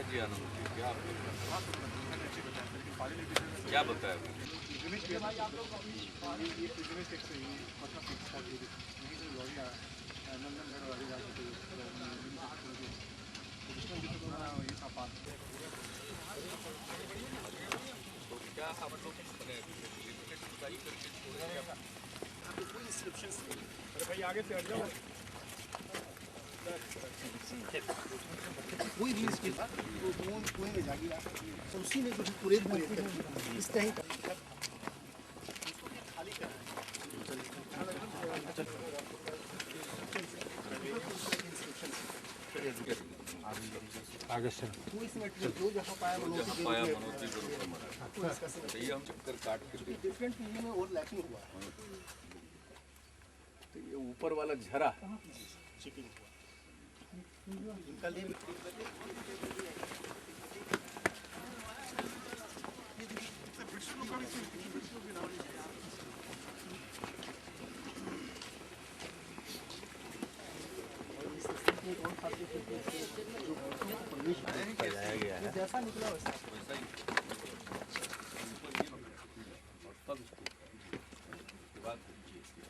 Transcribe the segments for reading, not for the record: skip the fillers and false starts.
जी आनंद जी, क्या बताया? क्या आप लोग लिमिटेड खुदाई करके छोड़ेंगे? अरे भाई आगे से हट जाओ। कोई भी इसके बाद कुएं में जाएगी तो उसी में जो है पूरे इस तरह खाली कर आगे से वो इसमें जो जहाँ पाया मनोज जी को रुपये मरा ये हम चक्कर काट के डिफरेंट फील्ड में और लैकिंग हुआ है। तो ये ऊपर वाला झरा चिपिंग हुआ इनका लिए जैसा निकला वैसा ही और तब इसको बात कीजिए।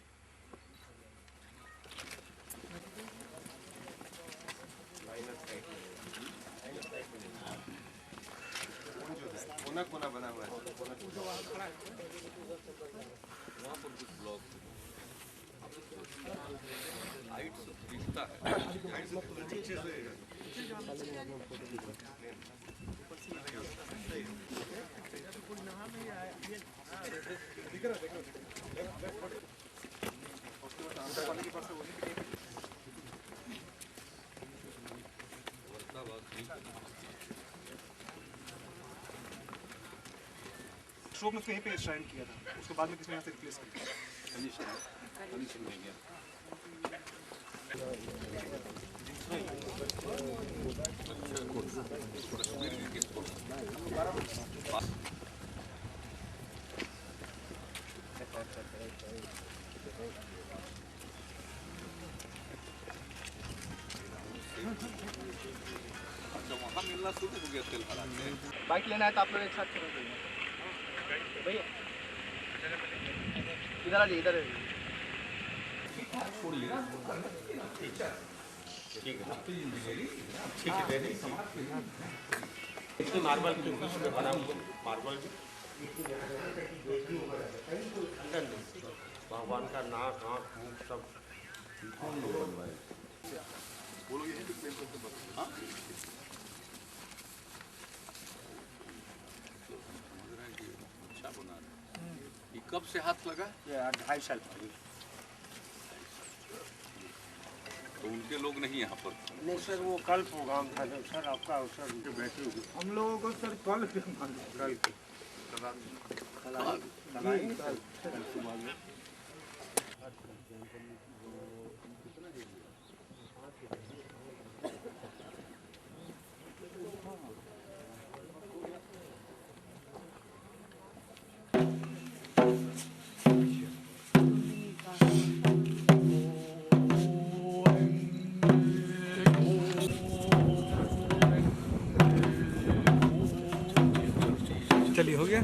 कोना कोना बना हुआ है वहाँ पर कुछ ब्लॉक हाइट से दिखता है पीछे से शोक ने उसको यहीं पे स्ट्राइक किया था, उसके बाद में किसी ने यहाँ से रिप्लेस किया। अच्छा वहाँ मिलना शुरू हो गया तेल भरा के। बाइक लेना है तो आप लोग एक साथ चलो भैया इधर आ जाइए इधर इतनी मार्बल की बना मार्बल भगवान का नाक आँख मुँह सब अच्छा बना रहे। ये कब से हाथ लगा? 2.5 साल पहले। तो उनके लोग नहीं यहाँ पर? नहीं सर वो कल प्रोग्राम था जब सर आपका अवसर उनके बैठे हुए हम लोगों को सर कल कल सुबह में चलिए हो गया।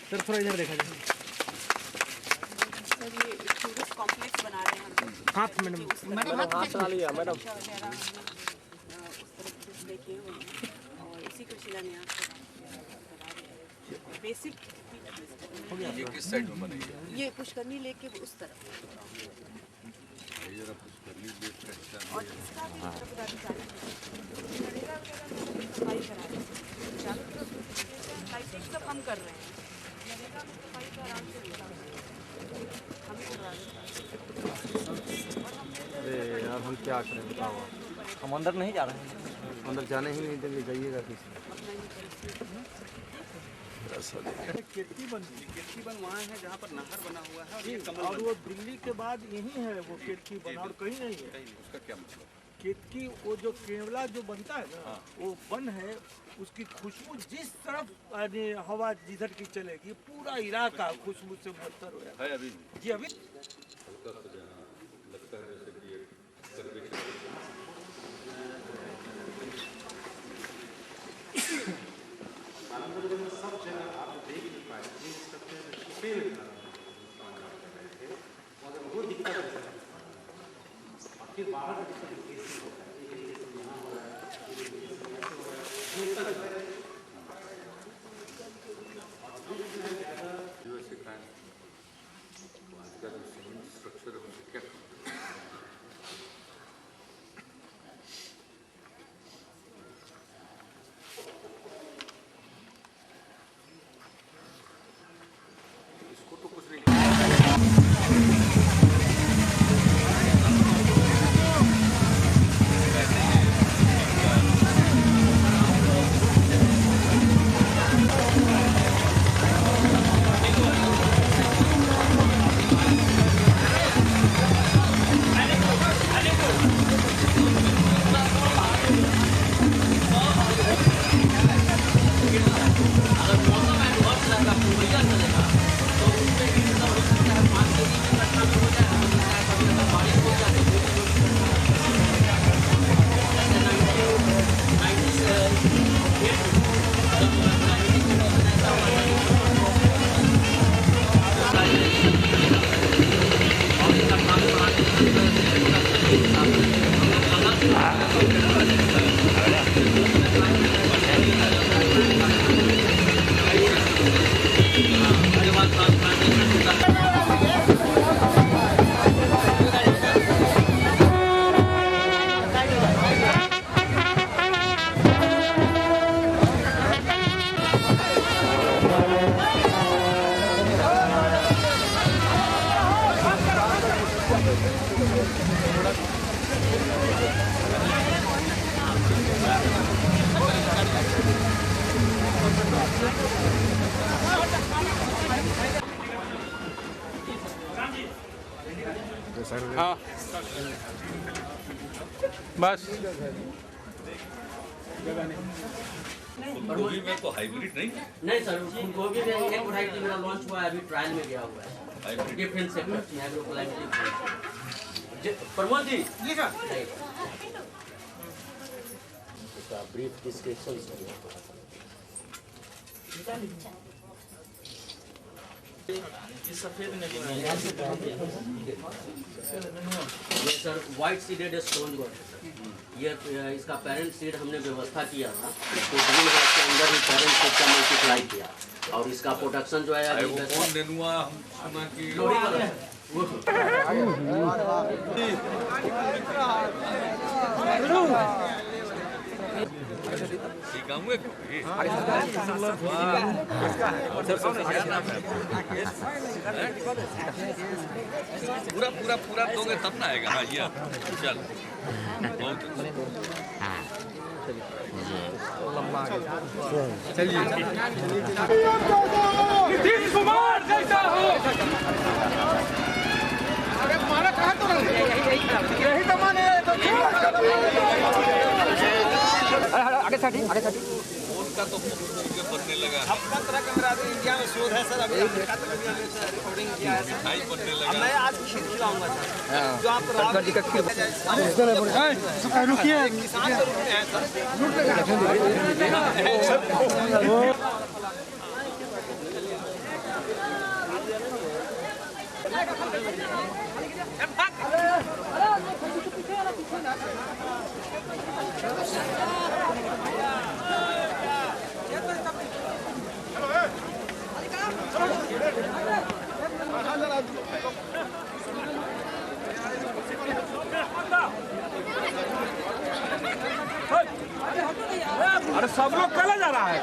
सर थोड़ा इधर देखा जाए। सर ये टूरिस्ट कॉम्प्लेक्स बना रहे हैं हम। हाँ मैडम हाथ चला लिया मैडम। उस तरफ देखिए और इसी को शिलान्यास बेसिक ये किस साइड में बनेगी? ये पुष्करनी लेक के उस तरफ ये जरा पुष्करनी देख के अच्छा और इसका भी पदाधिकारी सफाई करा रहे हैं चारों तरफ क्या करें बताओ आप? हम अंदर नहीं जा रहे हैं। अंदर जाने ही नहीं देंगे, जाइएगा किसी। केतकीवन वहाँ है जहाँ पर नहर बना हुआ है और ये कमल और वो दिल्ली के बाद यही है वो केतकी बन, और कहीं नहीं है। उसका क्या मतलब? केतकी वो जो केवला जो बनता है ना, वो वन है, उसकी खुशबू जिस तरफ यानी हवा जिधर की चलेगी पूरा इलाका खुशबू से मुअत्तर हो जाएगा। है अभी जी अभी लगता है जैसे कि एक सब जगह आप देख नहीं पाए, देख सकते हैं पेड़ वो दिक्कत है। फिर बाहर दिक्कत कैसी होता है, एक तरीके से यहाँ हो रहा है, यूएसए का आज का जो सीमेंट स्ट्रक्चर है उनसे क्या इसको तो कुछ नहीं हाँ बस गोभी में तो हाइब्रिड नहीं है। नहीं सर, फूलगोभी में एक वैरायटी मेरा लॉन्च हुआ है, अभी ट्रायल में गया हुआ है। Hybrid different sector agroclimatic Pramod ji brief description ये सफेद में ये sir white seeded stone gold है सर। ये इसका पेरेंट सीड हमने व्यवस्था किया था, तो ग्रीन हाउस के अंदर ही पेरेंट सीड का मल्टीप्लाई किया और इसका प्रोडक्शन जो है वो कौन नेनुआ हम सुना कि गाँव पूरा पूरा पूरा दोगे तब ना आएगा। हाँ ये चल बहुत चलिए नीतीश कुमार जैसा हो। अरे मारा कहाँ तो यही तो माने तो आगे साथी उनका तो बनने लगा, अब 15 इंडिया में शोध है सर। अभी अमेरिका तक रिकॉर्डिंग किया है सर। मिठाई बनने लगा। अब मैं आज खीर खिलाऊंगा सर, जो आप रुकिए किसान तो रुक हैं सर। अरे सब लोग कला जा रहा है।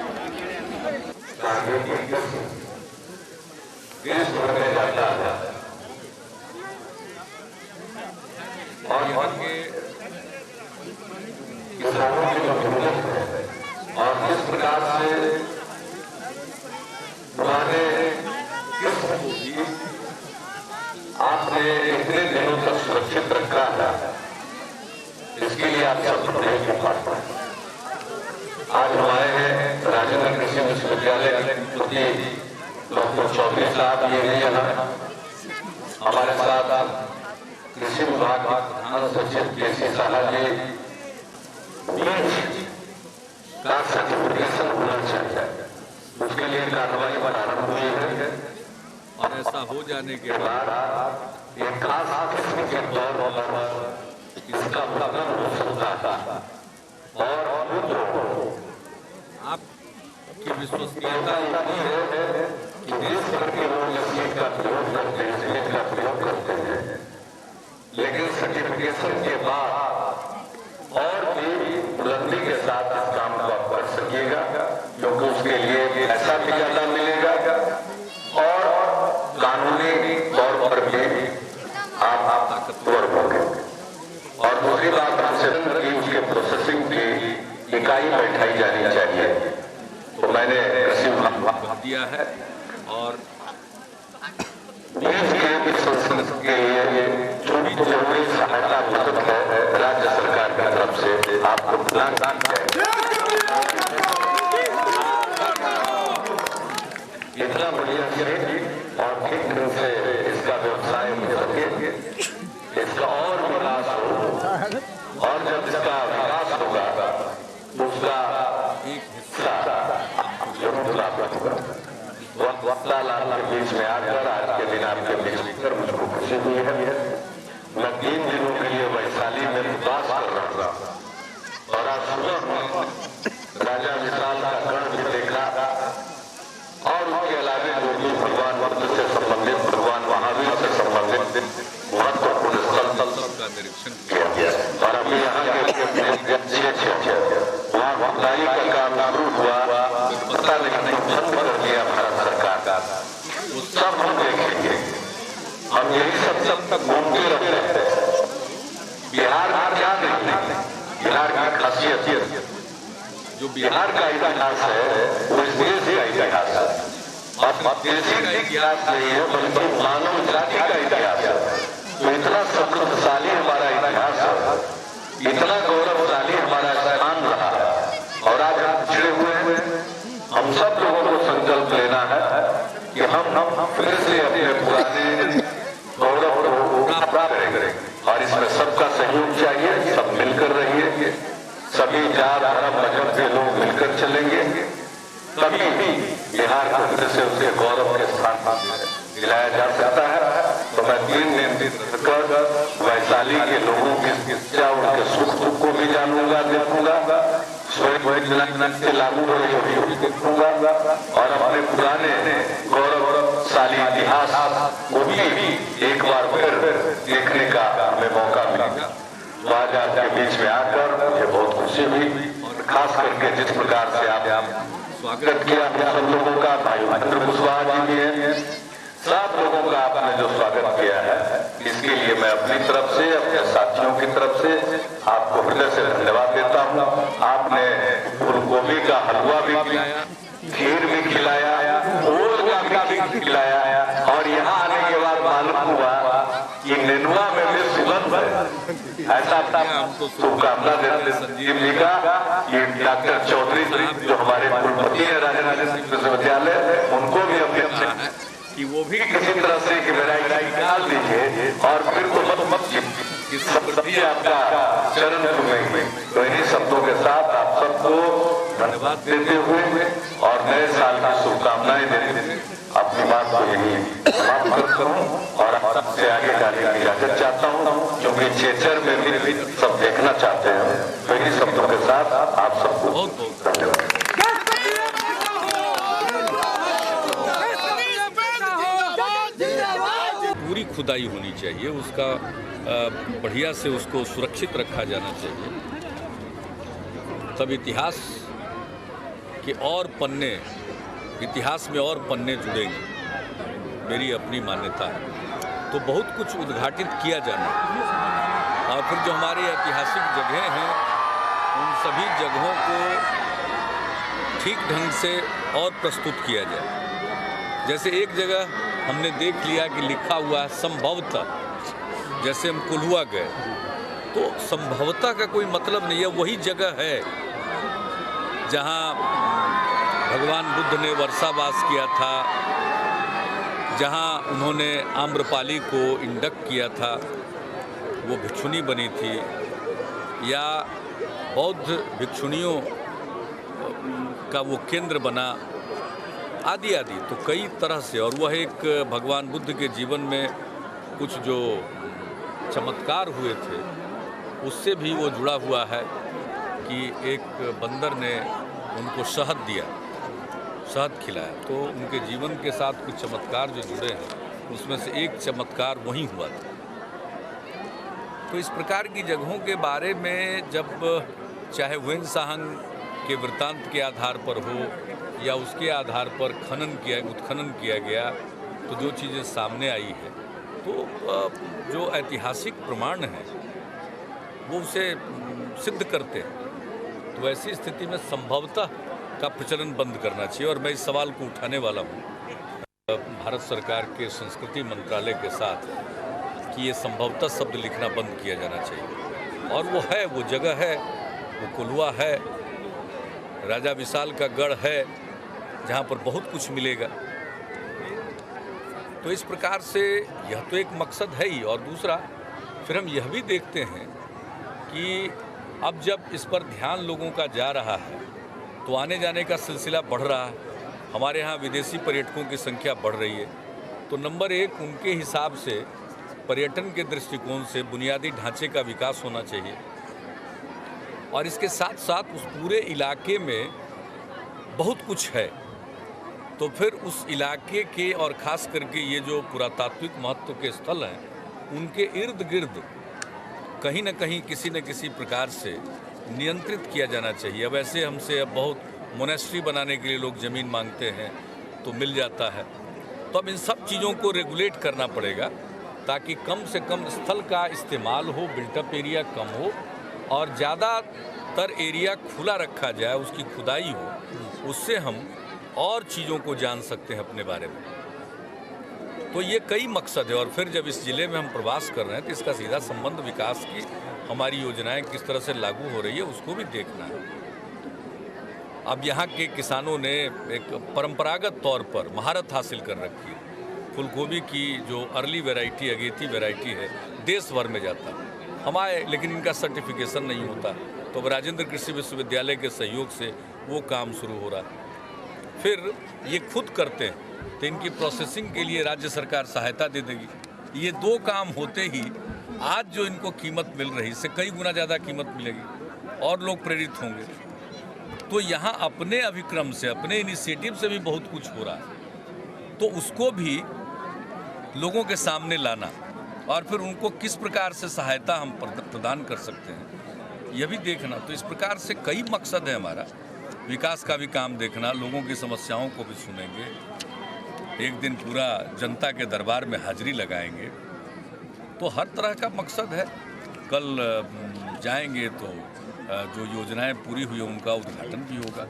और यहाँ के इतने दिनों तक सुरक्षित रखा है, इसके लिए आप सब धन्यवाद पात्र हैं। आज हम आए हैं राजेंद्र कृषि विश्वविद्यालय के कुलपति डॉक्टर चौधरी साहब ये हैं यहाँ हमारे साथ, कृषि विभाग के प्रधान सचिव केसी साहा जी, का सर्टिफिकेशन होना चाहिए, उसके लिए कार्रवाई प्रारंभ हुई है और ऐसा हो जाने के बाद एक खास किस्म के तौर पर इसका पतन हो सकता था और आपकी विश्वसनीयता है कि देश भर के लोग इसका प्रयोग करते हैं, इसमें का प्रयोग करते हैं, लेकिन सर्टिफिकेशन के बाद और भी बुलंदी के साथ इस काम को आप कर सकिएगा, क्योंकि उसके लिए पैसा भी ज्यादा मिलेगा और कानूनी तौर पर भी आप ताकतवर होंगे। और दूसरी बात हमसे की उसके प्रोसेसिंग की इकाई बैठाई जानी चाहिए, तो मैंने कृषि विभाग दिया है और देश के विकसित के लिए जो भी जरूरी सहायता मदद है राज्य सरकार की तरफ से आपको प्रदान इतना बढ़िया से और ठीक ढंग से इसका व्यवसाय हो सके, इसका और विकास हो, और जब इसका विकास होगा तो उसका एक हिस्सा जरूर प्राप्त होगा। वार्तालाप के बीच में आकर आज के दिन आपके बीच में मुझको खुशी हुई है। मैं 3 दिनों के लिए वैशाली में निवास कर रहा था और आज सुबह राजा विशाल का गढ़ भी देखा और उसके अलावा जो भी भगवान बुद्ध से संबंधित, भगवान महावीर से संबंधित महत्वपूर्ण स्थल का निरीक्षण किया गया और अभी यहाँ के वहाँ खुदाई का काम शुरू हुआ, पता नहीं बंद कर दिया भारत सरकार का, वो सब हम देखेंगे। हम यही सब तक घूमते रहते हैं। बिहार में क्या देखते हैं, बिहार की खासियत जो बिहार का इतिहास है वो इस देश का इतिहास है, और देश का इतिहास नहीं है बल्कि मानव जाति का इतिहास है। तो इतना समृद्धशाली हमारा इतिहास है, इतना गौरवशाली हमारा स्थान रहा है, और आज हम पिछड़े हुए हैं। हम सब लोगों को संकल्प लेना है कि हम फिर से अपने पुराने गौरव को प्राप्त करेंगे, और इसमें सबका सहयोग चाहिए। सब मिलकर रहिए, सभी जात धर्म मजहब के लोग मिलकर चलेंगे, तभी बिहार को फिर से उसके गौरव के स्थान दिलाया जा सकता है। तो मैं 3 दिन कर वैशाली के लोगों की इच्छा, उनके सुख दुख को भी जानूंगा, देखूंगा, स्वयं से लागू हो रही भी देखूंगा, और अपने पुराने गौरवशाली इतिहास को भी एक बार फिर देखने का हमें मौका मिलेगा। तो आज आपके बीच में आकर मुझे बहुत खुशी हुई, और खास करके जिस प्रकार से आप स्वागत किया सब लोगों का, भाई महेंद्र कुशवाहा जी भी हैं, सब लोगों का आपने जो स्वागत किया है, इसके लिए मैं अपनी तरफ से, अपने साथियों की तरफ से आपको हृदय से धन्यवाद देता हूँ। आपने फूलगोभी का हलवा भी खिलाया, खीर भी खिलाया, ओल का भी खिलाया, और यहाँ आने के बाद मालूम हुआ कि नेनुआ में भी सुगंध है। ऐसा हमको शुभकामना देते संजीव जी का, ये डॉक्टर चौधरी जो हमारे कुलपति है राजेंद्र विश्वविद्यालय, उनको भी अपने कि वो भी किसी तरह से की वैरायटी निकाल दीजिए, और फिर तो मत सभी आपका चरण छूएंगे। तो इन्हीं शब्दों के साथ आप सबको धन्यवाद देते हुए और नए साल की शुभकामनाएं देते अपनी बात को यही समाप्त करता हूँ, और आपसे आगे जाने की इजाजत चाहता हूँ, क्योंकि चेचर में भी सब देखना चाहते हैं। तो इन्हीं शब्दों के साथ आप सबको बहुत बहुत धन्यवाद। पूरी खुदाई होनी चाहिए, उसका बढ़िया से उसको सुरक्षित रखा जाना चाहिए, तब इतिहास के और पन्ने, इतिहास में और पन्ने जुड़ेंगे, मेरी अपनी मान्यता है। तो बहुत कुछ उद्घाटित किया जाना, और फिर जो हमारी ऐतिहासिक जगहें हैं उन सभी जगहों को ठीक ढंग से और प्रस्तुत किया जाए। जैसे एक जगह हमने देख लिया कि लिखा हुआ है संभवतः जैसे हम कोल्हुआ गए तो संभवतः का कोई मतलब नहीं है, वही जगह है जहाँ भगवान बुद्ध ने वर्षावास किया था, जहाँ उन्होंने आम्रपाली को इंडक्ट किया था, वो भिक्षुणी बनी थी, या बौद्ध भिक्षुणियों का वो केंद्र बना, आदि आदि। तो कई तरह से, और वह एक भगवान बुद्ध के जीवन में कुछ जो चमत्कार हुए थे उससे भी वो जुड़ा हुआ है कि एक बंदर ने उनको शहद दिया, शहद खिलाया, तो उनके जीवन के साथ कुछ चमत्कार जो जुड़े हैं उसमें से एक चमत्कार वहीं हुआ था। तो इस प्रकार की जगहों के बारे में जब चाहे ह्वेन सांग के वृत्तांत के आधार पर हो या उसके आधार पर उत्खनन किया गया, तो जो चीज़ें सामने आई है, तो जो ऐतिहासिक प्रमाण है वो उसे सिद्ध करते हैं। तो ऐसी स्थिति में संभवतः का प्रचलन बंद करना चाहिए, और मैं इस सवाल को उठाने वाला हूँ भारत सरकार के संस्कृति मंत्रालय के साथ कि ये संभवतः शब्द लिखना बंद किया जाना चाहिए। और वो है, वो जगह है, वो कोल्हुआ है, राजा विशाल का गढ़ है, जहाँ पर बहुत कुछ मिलेगा। तो इस प्रकार से यह तो एक मकसद है ही, और दूसरा फिर हम यह भी देखते हैं कि अब जब इस पर ध्यान लोगों का जा रहा है तो आने जाने का सिलसिला बढ़ रहा है, हमारे यहाँ विदेशी पर्यटकों की संख्या बढ़ रही है। तो नंबर एक, उनके हिसाब से पर्यटन के दृष्टिकोण से बुनियादी ढांचे का विकास होना चाहिए, और इसके साथ साथ उस पूरे इलाके में बहुत कुछ है। तो फिर उस इलाके के, और ख़ास करके ये जो पुरातात्विक महत्व के स्थल हैं, उनके इर्द गिर्द कहीं न कहीं किसी न किसी प्रकार से नियंत्रित किया जाना चाहिए। अब ऐसे हमसे अब बहुत मोनेस्ट्री बनाने के लिए लोग ज़मीन मांगते हैं तो मिल जाता है। तो अब इन सब चीज़ों को रेगुलेट करना पड़ेगा ताकि कम से कम स्थल का इस्तेमाल हो, बिल्टअप एरिया कम हो, और ज़्यादातर एरिया खुला रखा जाए, उसकी खुदाई हो, उससे हम और चीज़ों को जान सकते हैं अपने बारे में। तो ये कई मकसद है, और फिर जब इस ज़िले में हम प्रवास कर रहे हैं तो इसका सीधा संबंध विकास की हमारी योजनाएं किस तरह से लागू हो रही है उसको भी देखना है। अब यहाँ के किसानों ने एक परंपरागत तौर पर महारत हासिल कर रखी है। फूलगोभी की जो अर्ली वैरायटी, अगेती वैरायटी है, देश भर में जाता है हमारे, लेकिन इनका सर्टिफिकेशन नहीं होता। तो अब राजेंद्र कृषि विश्वविद्यालय के सहयोग से वो काम शुरू हो रहा है। फिर ये खुद करते हैं तो इनकी प्रोसेसिंग के लिए राज्य सरकार सहायता दे देगी। ये दो काम होते ही आज जो इनको कीमत मिल रही इससे कई गुना ज़्यादा कीमत मिलेगी और लोग प्रेरित होंगे। तो यहाँ अपने अभिक्रम से, अपने इनिशिएटिव से भी बहुत कुछ हो रहा है, तो उसको भी लोगों के सामने लाना और फिर उनको किस प्रकार से सहायता हम प्रदान कर सकते हैं यह भी देखना। तो इस प्रकार से कई मकसद है हमारा, विकास का भी काम देखना, लोगों की समस्याओं को भी सुनेंगे, एक दिन पूरा जनता के दरबार में हाजिरी लगाएंगे। तो हर तरह का मकसद है। कल जाएंगे तो जो योजनाएं पूरी हुई उनका उद्घाटन भी होगा,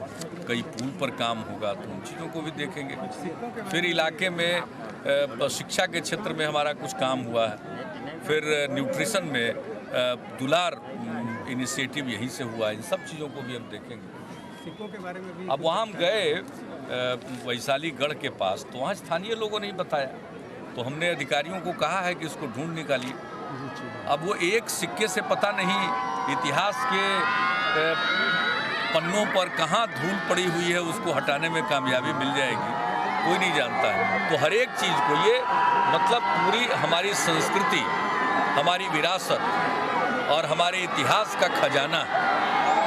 कई पुल पर काम होगा, तो उन चीज़ों को भी देखेंगे। फिर इलाके में शिक्षा के क्षेत्र में हमारा कुछ काम हुआ है, फिर न्यूट्रिशन में दुलार इनिशिएटिव यहीं से हुआ है, इन सब चीज़ों को भी हम देखेंगे। सिक्कों के बारे में भी अब वहाँ हम गए वैशाली गढ़ के पास, तो वहाँ स्थानीय लोगों ने बताया, तो हमने अधिकारियों को कहा है कि इसको ढूंढ निकालिए। अब वो एक सिक्के से पता नहीं इतिहास के पन्नों पर कहाँ धूल पड़ी हुई है, उसको हटाने में कामयाबी मिल जाएगी, कोई नहीं जानता है। तो हर एक चीज़ को, ये मतलब पूरी हमारी संस्कृति, हमारी विरासत और हमारे इतिहास का खजाना,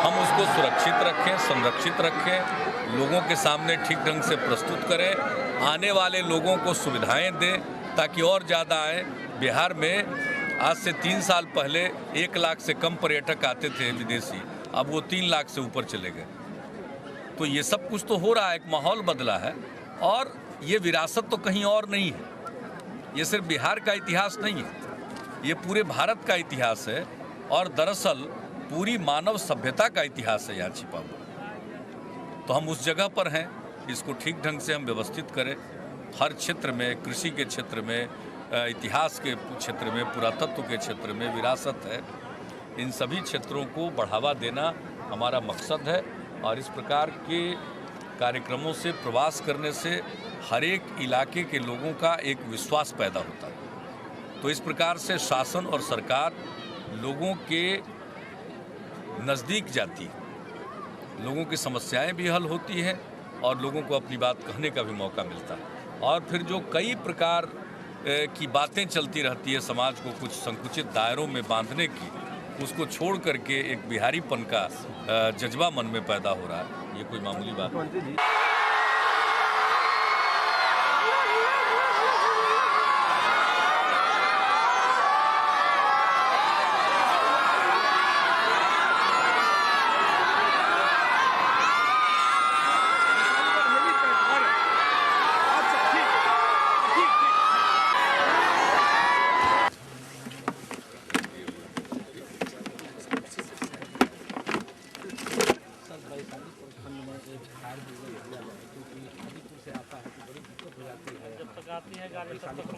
हम उसको सुरक्षित रखें, संरक्षित रखें, लोगों के सामने ठीक ढंग से प्रस्तुत करें, आने वाले लोगों को सुविधाएं दें ताकि और ज़्यादा आए। बिहार में आज से 3 साल पहले 1 लाख से कम पर्यटक आते थे विदेशी, अब वो 3 लाख से ऊपर चले गए। तो ये सब कुछ तो हो रहा है, एक माहौल बदला है, और ये विरासत तो कहीं और नहीं है। ये सिर्फ बिहार का इतिहास नहीं है, ये पूरे भारत का इतिहास है, और दरअसल पूरी मानव सभ्यता का इतिहास है यहाँ छिपा हुआ। तो हम उस जगह पर हैं, इसको ठीक ढंग से हम व्यवस्थित करें। हर क्षेत्र में, कृषि के क्षेत्र में, इतिहास के क्षेत्र में, पुरातत्व के क्षेत्र में, विरासत है, इन सभी क्षेत्रों को बढ़ावा देना हमारा मकसद है। और इस प्रकार के कार्यक्रमों से, प्रवास करने से हर एक इलाके के लोगों का एक विश्वास पैदा होता है। तो इस प्रकार से शासन और सरकार लोगों के नज़दीक जाती है, लोगों की समस्याएं भी हल होती हैं और लोगों को अपनी बात कहने का भी मौका मिलता है। और फिर जो कई प्रकार की बातें चलती रहती है समाज को कुछ संकुचित दायरों में बांधने की, उसको छोड़ करके एक बिहारीपन का जज्बा मन में पैदा हो रहा है। ये कोई मामूली बात नहीं। आती है गाड़ी तब तक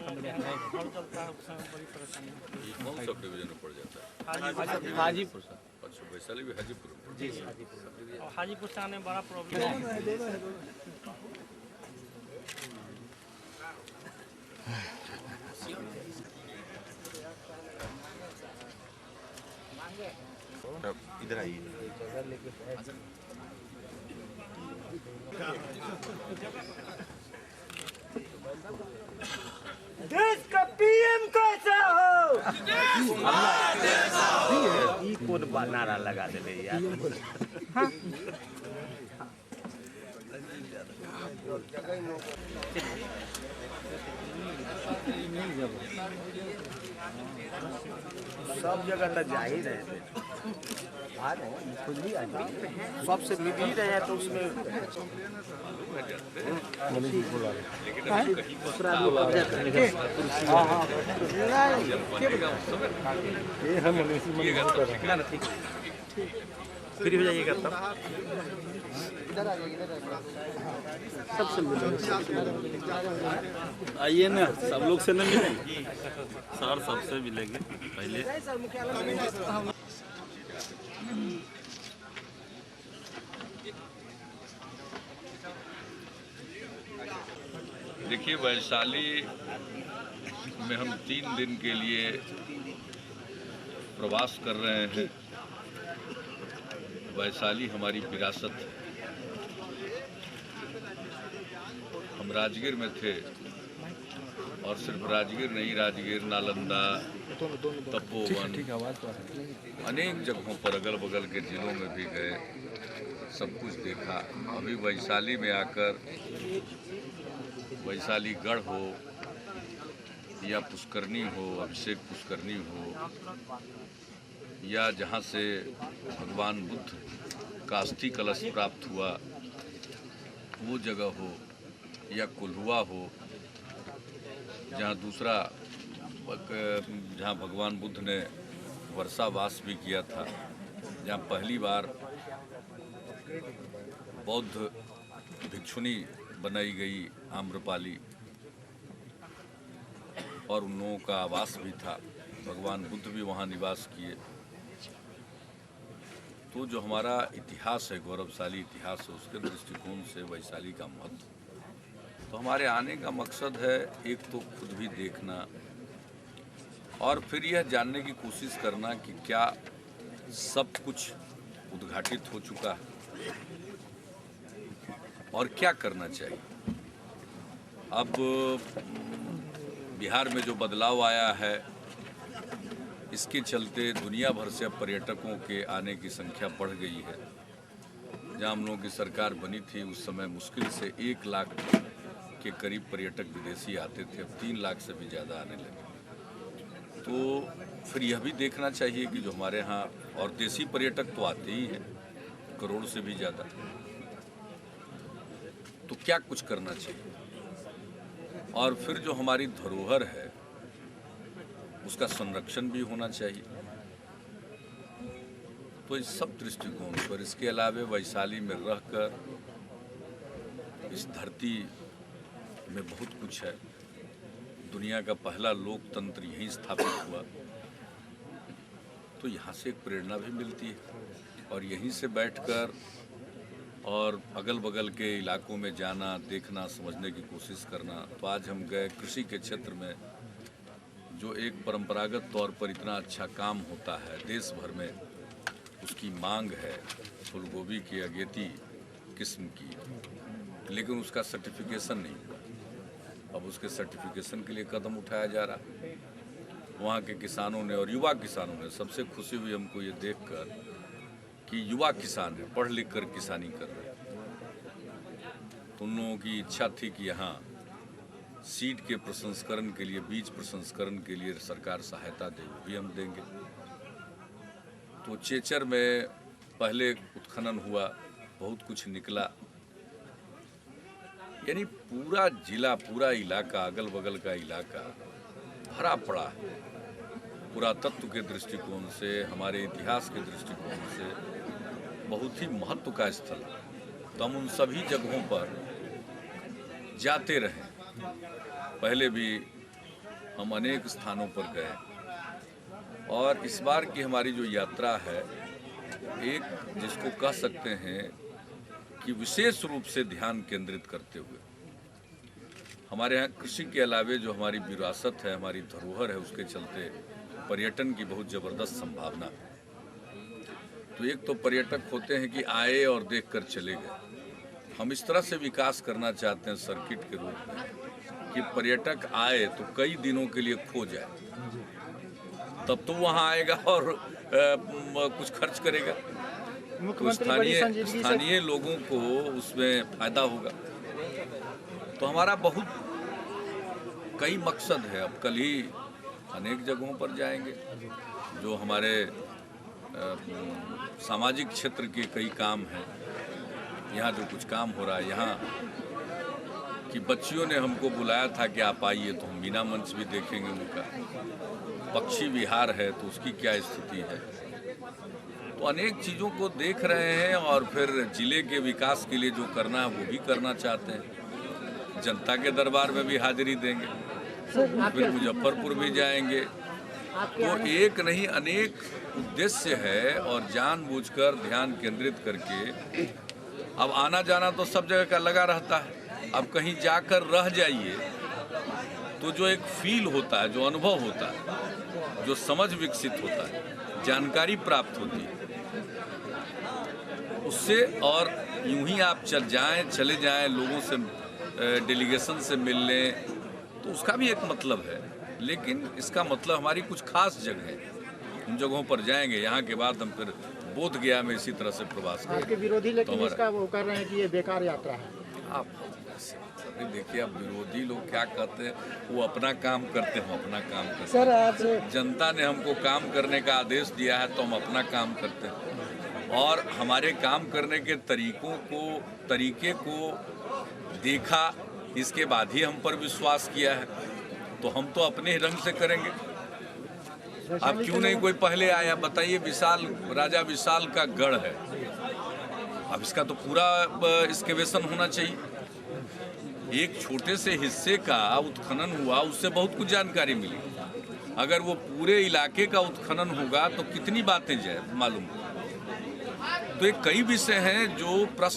और चलता है, उसमें बड़ी परेशानी होती है। कौन सा डिवीजन में पड़ जाता है? हाजीपुर। अच्छा, वैशाली भी हाजीपुर में? जी हाजीपुर। और हाजीपुर से आने में बड़ा प्रॉब्लम है। इधर आइए। देश का पीएम कैसा हो? कौन नारा लगा दे यार। सब जगह तो जा ही रहे थे, आ रहे खुद भी सबसे मिल ही रहे हैं, तो उसमें फ्री हो जाइएगा तब सबसे आइए ना, सब लोग से नहीं मिलेंगे सर, सबसे मिलेंगे पहले। देखिए, वैशाली में हम 3 दिन के लिए प्रवास कर रहे हैं। वैशाली हमारी विरासत है। हम राजगीर में थे और सिर्फ राजगीर नहीं, राजगीर, नालंदा, तपोवन, अनेक जगहों पर अगल बगल के जिलों में भी गए, सब कुछ देखा। अभी वैशाली में आकर वैशाली गढ़ हो या पुष्करनी हो, अभिषेक पुष्करनी हो, या जहाँ से भगवान बुद्ध का अस्थि कलश प्राप्त हुआ वो जगह हो, या कुल्हुआ हो जहाँ जहाँ भगवान बुद्ध ने वर्षावास भी किया था, जहाँ पहली बार बौद्ध भिक्षुनी बनाई गई आम्रपाली, और उन लोगों का आवास भी था, भगवान बुद्ध भी वहाँ निवास किए। तो जो हमारा इतिहास है, गौरवशाली इतिहास है, उसके दृष्टिकोण से वैशाली का महत्व। तो हमारे आने का मकसद है एक तो खुद भी देखना और फिर यह जानने की कोशिश करना कि क्या सब कुछ उद्घाटित हो चुका है और क्या करना चाहिए। अब बिहार में जो बदलाव आया है, इसके चलते दुनिया भर से अब पर्यटकों के आने की संख्या बढ़ गई है। जहाँ हम लोगों की सरकार बनी थी उस समय मुश्किल से 1 लाख के करीब पर्यटक विदेशी आते थे, अब 3 लाख से भी ज़्यादा आने लगे। तो फिर यह भी देखना चाहिए कि जो हमारे यहाँ और देसी पर्यटक तो आते ही हैं, करोड़ से भी ज़्यादा, तो क्या कुछ करना चाहिए। और फिर जो हमारी धरोहर है उसका संरक्षण भी होना चाहिए। तो इस सब दृष्टिकोण पर, इसके अलावा वैशाली में रहकर इस धरती में बहुत कुछ है दुनिया का पहला लोकतंत्र यहीं स्थापित हुआ, तो यहाँ से एक प्रेरणा भी मिलती है। और यहीं से बैठकर और अगल बगल के इलाकों में जाना, देखना, समझने की कोशिश करना। तो आज हम गए कृषि के क्षेत्र में, जो एक परंपरागत तौर पर इतना अच्छा काम होता है देश भर में, उसकी मांग है फूलगोभी की अगेती किस्म की, लेकिन उसका सर्टिफिकेशन नहीं हुआ। अब उसके सर्टिफिकेशन के लिए कदम उठाया जा रहा है। वहाँ के किसानों ने और युवा किसानों ने, सबसे खुशी हुई हमको ये देखकर कि युवा किसान है, पढ़ लिख कर किसानी कर रहे हैं। तो उन लोगों की इच्छा थी कि यहाँ सीड के प्रसंस्करण के लिए, बीज प्रसंस्करण के लिए सरकार सहायता दे, वो भी हम देंगे। तो चेचर में पहले उत्खनन हुआ, बहुत कुछ निकला। यानी पूरा जिला, पूरा इलाका, अगल बगल का इलाका भरा पड़ा है। पुरातत्व के दृष्टिकोण से, हमारे इतिहास के दृष्टिकोण से बहुत ही महत्व का स्थल है। तो हम उन सभी जगहों पर जाते रहे। पहले भी हम अनेक स्थानों पर गए, और इस बार की हमारी जो यात्रा है, एक जिसको कह सकते हैं कि विशेष रूप से ध्यान केंद्रित करते हुए, हमारे यहाँ कृषि के अलावे जो हमारी विरासत है, हमारी धरोहर है, उसके चलते पर्यटन की बहुत ज़बरदस्त संभावना है। तो एक तो पर्यटक होते हैं कि आए और देखकर चले गए। हम इस तरह से विकास करना चाहते हैं सर्किट के रूप में कि पर्यटक आए तो कई दिनों के लिए खो जाए, तब तो वहाँ आएगा और कुछ खर्च करेगा, तो स्थानीय लोगों को उसमें फायदा होगा। तो हमारा बहुत कई मकसद है। अब कल ही अनेक जगहों पर जाएंगे, जो हमारे सामाजिक क्षेत्र के कई काम हैं। यहाँ जो कुछ काम हो रहा है, यहाँ की बच्चियों ने हमको बुलाया था कि आप आइए, तो हम मीना मंच भी देखेंगे उनका। पक्षी विहार है, तो उसकी क्या स्थिति है। तो अनेक चीज़ों को देख रहे हैं, और फिर जिले के विकास के लिए जो करना है वो भी करना चाहते हैं। जनता के दरबार में भी हाजिरी देंगे, फिर मुजफ्फरपुर भी जाएंगे। तो एक नहीं अनेक उद्देश्य है, और जानबूझकर ध्यान केंद्रित करके अब आना जाना तो सब जगह का लगा रहता है। अब कहीं जाकर रह जाइए तो जो एक फील होता है, जो अनुभव होता है, जो समझ विकसित होता है, जानकारी प्राप्त होती है उससे, और यूं ही आप चले जाएं लोगों से, डेलीगेशन से मिलने, तो उसका भी एक मतलब है। लेकिन इसका मतलब हमारी कुछ खास जगह है, उन जगहों पर जाएंगे। यहाँ के बाद हम फिर बोध गया में इसी तरह से प्रवास करेंगे। आपके विरोधी लेकिन इसका वो कर रहे हैं कि ये बेकार यात्रा है। आप देखिए, अब विरोधी लोग क्या कहते हैं, वो अपना काम करते हैं, हम अपना काम करते हैं। सर आज जनता ने हमको काम करने का आदेश दिया है, तो हम अपना काम करते हैं, और हमारे काम करने के तरीके को देखा, इसके बाद ही हम पर विश्वास किया है, तो हम तो अपने ही रंग से करेंगे। अब क्यों नहीं कोई पहले आया, बताइए। राजा विशाल का गढ़ है, अब इसका तो पूरा एक्सकेवेशन होना चाहिए। एक छोटे से हिस्से का उत्खनन हुआ, उससे बहुत कुछ जानकारी मिली। अगर वो पूरे इलाके का उत्खनन होगा तो कितनी बातें मालूम। तो ये कई विषय हैं जो प्रश्न